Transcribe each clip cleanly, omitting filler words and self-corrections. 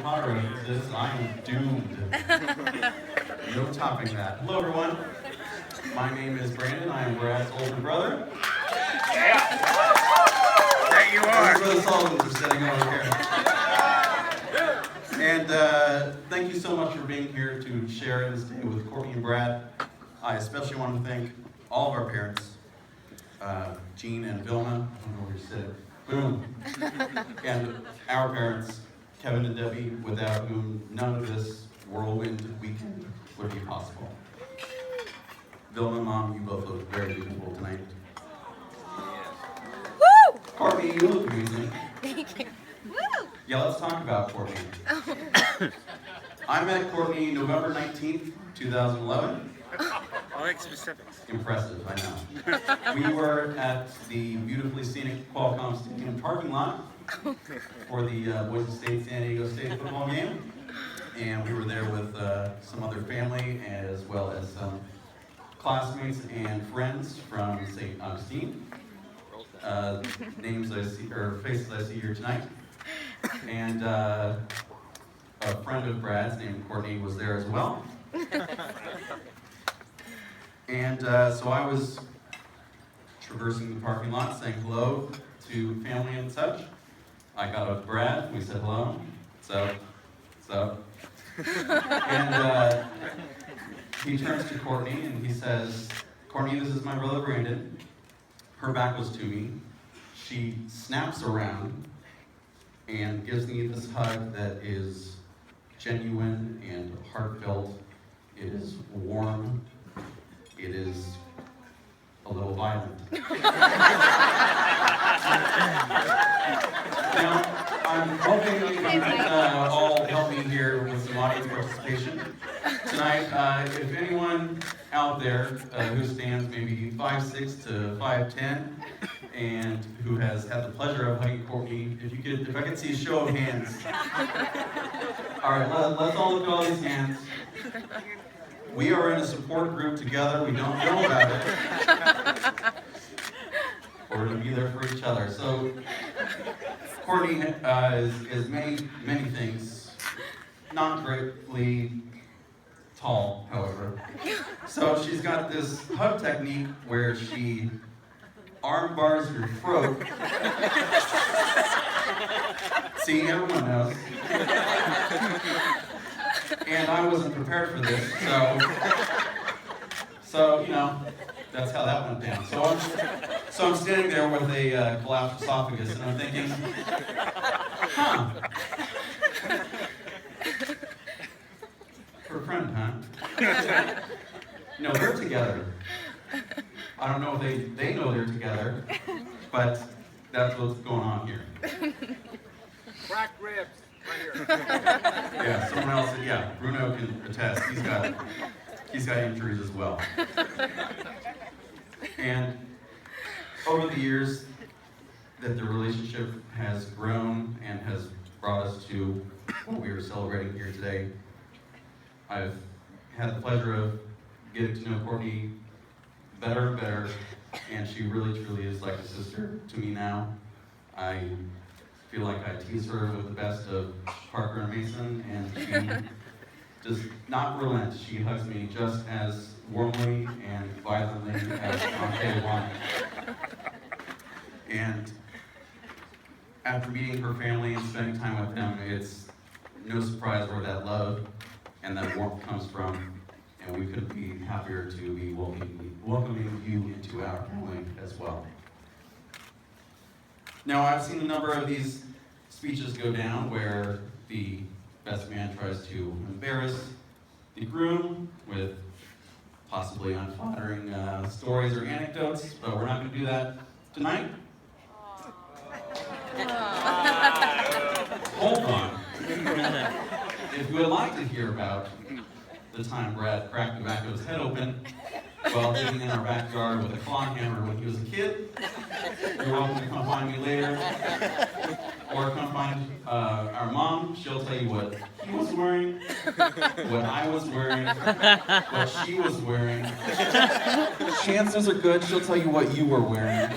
Potter references, I am doomed. No topping that. Hello, everyone. My name is Brandon. I am Brad's older brother. Yeah. There you are. This is where the Sullivans are sitting over here. And thank you so much for being here to share this day with Courtney and Brad. I especially want to thank all of our parents, Jean and Vilma. I don't know where you sit. Boom. And our parents, Kevin and Debbie, without whom none of this whirlwind weekend would be possible. Vilma and Mom, you both look very beautiful tonight. Woo! Courtney, you look amazing. Thank you. Woo! Yeah, let's talk about Courtney. I met Courtney November 19th, 2011. I'll make specifics. Impressive, I know. We were at the beautifully scenic Qualcomm Stadium parking lot for the Boise State-San Diego State football game. And we were there with some other family as well as some classmates and friends from St. Augustine. Names I see, or faces I see here tonight. And a friend of Brad's named Courtney was there as well. And so I was traversing the parking lot saying hello to family and such. I got up with Brad, we said hello. So. And he turns to Courtney and he says, Courtney, this is my brother Brandon. Her back was to me. She snaps around and gives me this hug that is genuine and heartfelt. It is warm. It is a little violent. Now, I'm hoping you can all help me here with some audience participation. Tonight, if anyone out there who stands maybe 5'6" to 5'10", and who has had the pleasure of hugging Courtney, if I could see a show of hands. All right, let's all look at all these hands. We are in a support group together. We don't know about it. We're going to be there for each other. So, Courtney is many things. Not greatly tall, however. So she's got this hug technique where she arm bars your throat. See, everyone knows. And I wasn't prepared for this, so you know, that's how that went down. So I'm standing there with a collapsed esophagus, and I'm thinking, huh? For a friend, huh? No, they're together. I don't know if they know they're together, but that's what's going on here. Cracked ribs, right here. Yeah, someone else, yeah, Bruno can attest. He's got injuries as well. And over the years that the relationship has grown and has brought us to what we are celebrating here today, I've had the pleasure of getting to know Courtney better and better, and she really truly is like a sister to me now. I feel like I tease her with the best of Parker and Mason, and she does not relent. She hugs me just as warmly and violently as on day one. And after meeting her family and spending time with them, it's no surprise where that love and that warmth comes from, and we couldn't be happier to be welcoming you into our family as well. Now, I've seen a number of these speeches go down where the best man tries to embarrass the groom with possibly unflattering stories or anecdotes, but we're not going to do that tonight. Hold on. If you would like to hear about the time Brad cracked the back of his head open while digging in our backyard with a claw hammer when he was a kid, you're welcome to come find me later. Or come find our mom. She'll tell you what he was wearing, what I was wearing, what she was wearing. Chances are good she'll tell you what you were wearing.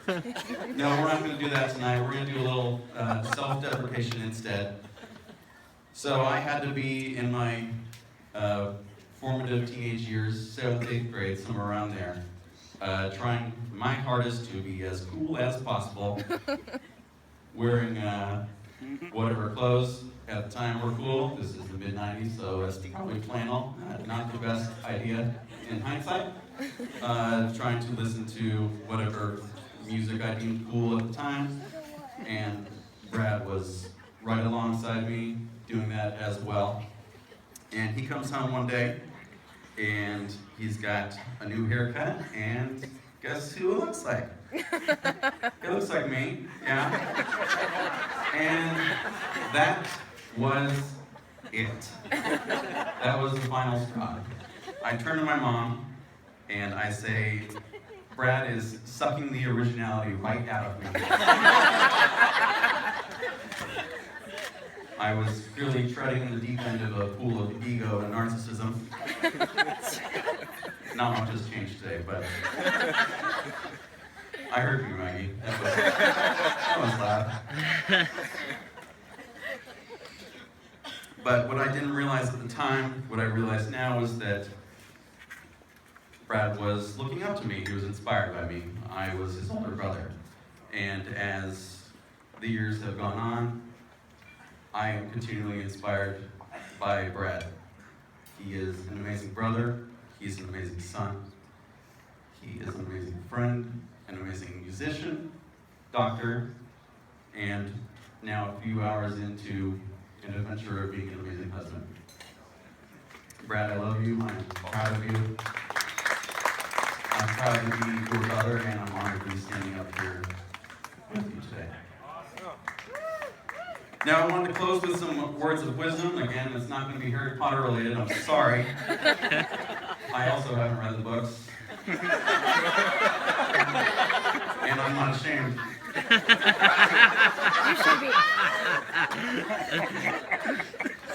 No, we're not going to do that tonight. We're going to do a little self-deprecation instead. So I had to be in my formative teenage years, 7th, 8th grade, somewhere around there, trying my hardest to be as cool as possible, wearing whatever clothes at the time were cool. This is the mid-90s, so it's probably flannel, not the best idea in hindsight. Trying to listen to whatever music I deemed cool at the time, and Brad was right alongside me doing that as well. And he comes home one day, and he's got a new haircut, and guess who it looks like? It looks like me, yeah. And that was it. That was the final straw. I turn to my mom, and I say, Brad is sucking the originality right out of me. I was clearly treading in the deep end of a pool of ego and narcissism. Not much has changed today, but I heard you, Maggie. That was loud. But what I didn't realize at the time, what I realize now, is that Brad was looking up to me. He was inspired by me. I was his older brother. And as the years have gone on, I am continually inspired by Brad. He is an amazing brother. He's an amazing son. He is an amazing friend, an amazing musician, doctor, and now a few hours into an adventure of being an amazing husband. Brad, I love you. I'm proud of you. I'm proud to be your brother, and I'm honored to be standing up here with you today. Now, I wanted to close with some words of wisdom. Again, it's not going to be Harry Potter related. I'm sorry. I also haven't read the books. And I'm not ashamed. You should be.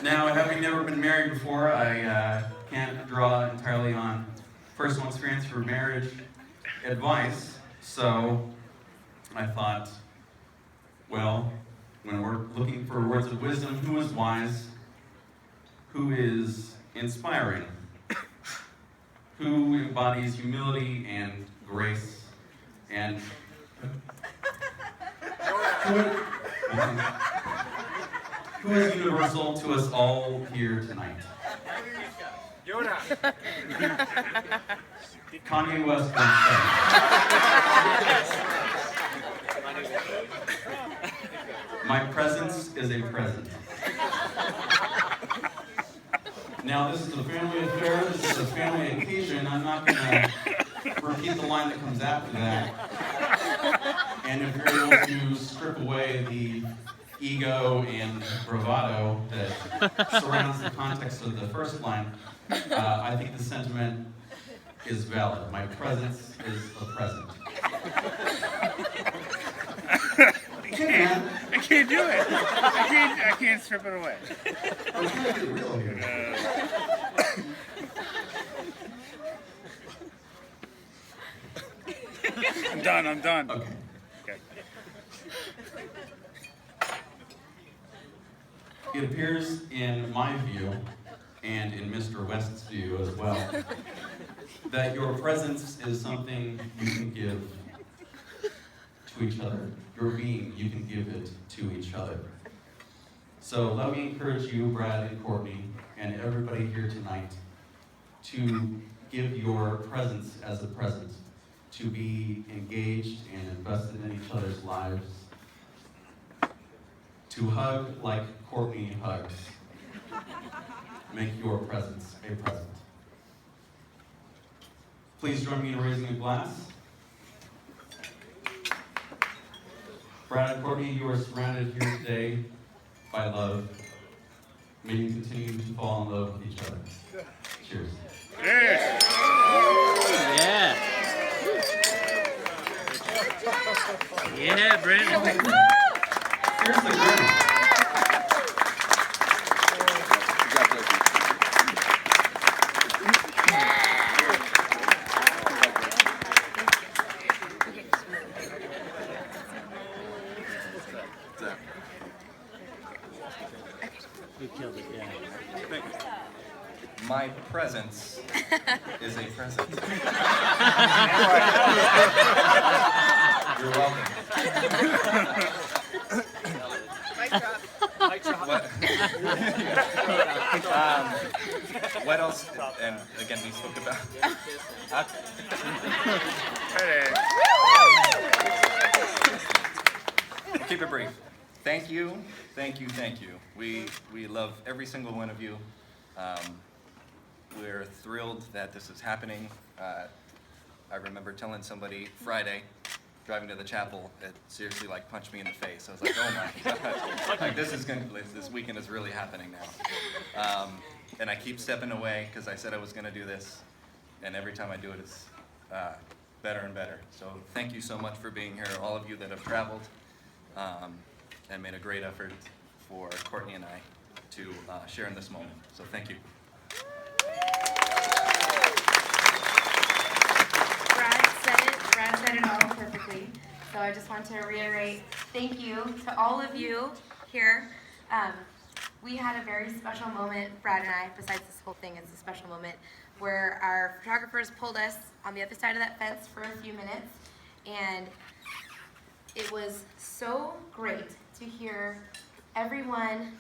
Now, having never been married before, I can't draw entirely on personal experience for marriage advice. So I thought, well, when we're looking for words of wisdom, who is wise? Who is inspiring? Who embodies humility and grace? And who is universal to us all here tonight? Yoda. Kanye West once said, my presence is a present. Now, this is a family affair, this is a family occasion. I'm not going to repeat the line that comes after that. And if you're able to strip away the ego and bravado that surrounds the context of the first line, I think the sentiment is valid. My presence is a present. I can't do it. I can't strip it away. I'm trying to get real here. I'm done. Okay. Okay. It appears in my view, and in Mr. West's view as well, that your presence is something you can give to each other. Your being, you can give it to each other. So let me encourage you, Brad and Courtney, and everybody here tonight, to give your presence as a present, to be engaged and invested in each other's lives, to hug like Courtney hugs. Make your presence a present. Please join me in raising a glass. Brad and Courtney, you are surrounded here today by love. May you continue to fall in love with each other. Cheers. Cheers. Yeah. Yeah, Brandon. Here's the grin. killed it, yeah. My presence is a present. You're welcome. What else? And again, we spoke about. We'll keep it brief. Thank you, thank you, thank you. We love every single one of you. We're thrilled that this is happening. I remember telling somebody Friday, driving to the chapel, it seriously like punched me in the face. I was like, oh my God, like this weekend is really happening now. And I keep stepping away because I said I was gonna do this, and every time I do it, it's better and better. So thank you so much for being here, all of you that have traveled and made a great effort for Courtney and I to share in this moment. So thank you. Brad said it all perfectly. So I just want to reiterate, thank you to all of you here. We had a very special moment, Brad and I, besides this whole thing is a special moment, where our photographers pulled us on the other side of that fence for a few minutes. And it was so great to hear everyone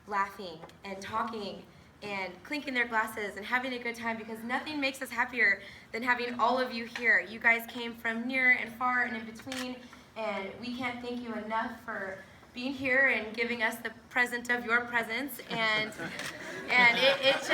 laughing and talking and clinking their glasses and having a good time, because nothing makes us happier than having all of you here. You guys came from near and far and in between, and we can't thank you enough for being here and giving us the present of your presence. And it's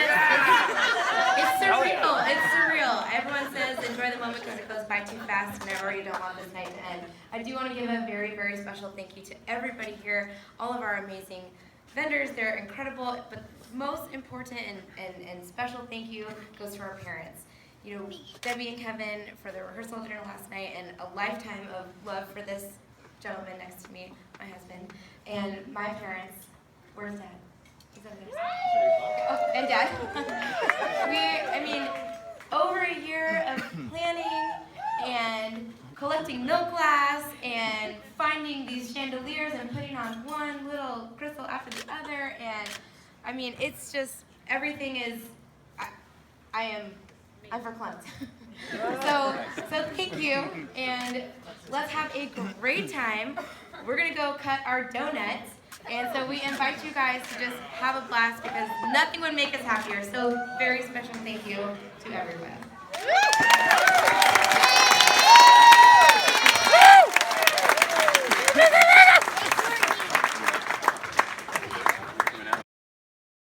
surreal. It's surreal. Everyone says enjoy the moment because it goes by too fast, and I already don't want this night to end. I do want to give a very, very special thank you to everybody here, all of our amazing vendors. They're incredible, but most important and special thank you goes to our parents. You know, Debbie and Kevin for the rehearsal dinner last night, and a lifetime of love for this gentleman next to me, my husband, and my parents. Where's Dad? He's over there. Oh, and Dad. I mean, over a year of planning and collecting milk glass and finding these chandeliers and putting on one little crystal after the other, and I mean, it's just, everything is, I'm verklempt. So thank you, and let's have a great time. We're gonna go cut our donuts, and so we invite you guys to just have a blast because nothing would make us happier. So very special thank you to everyone.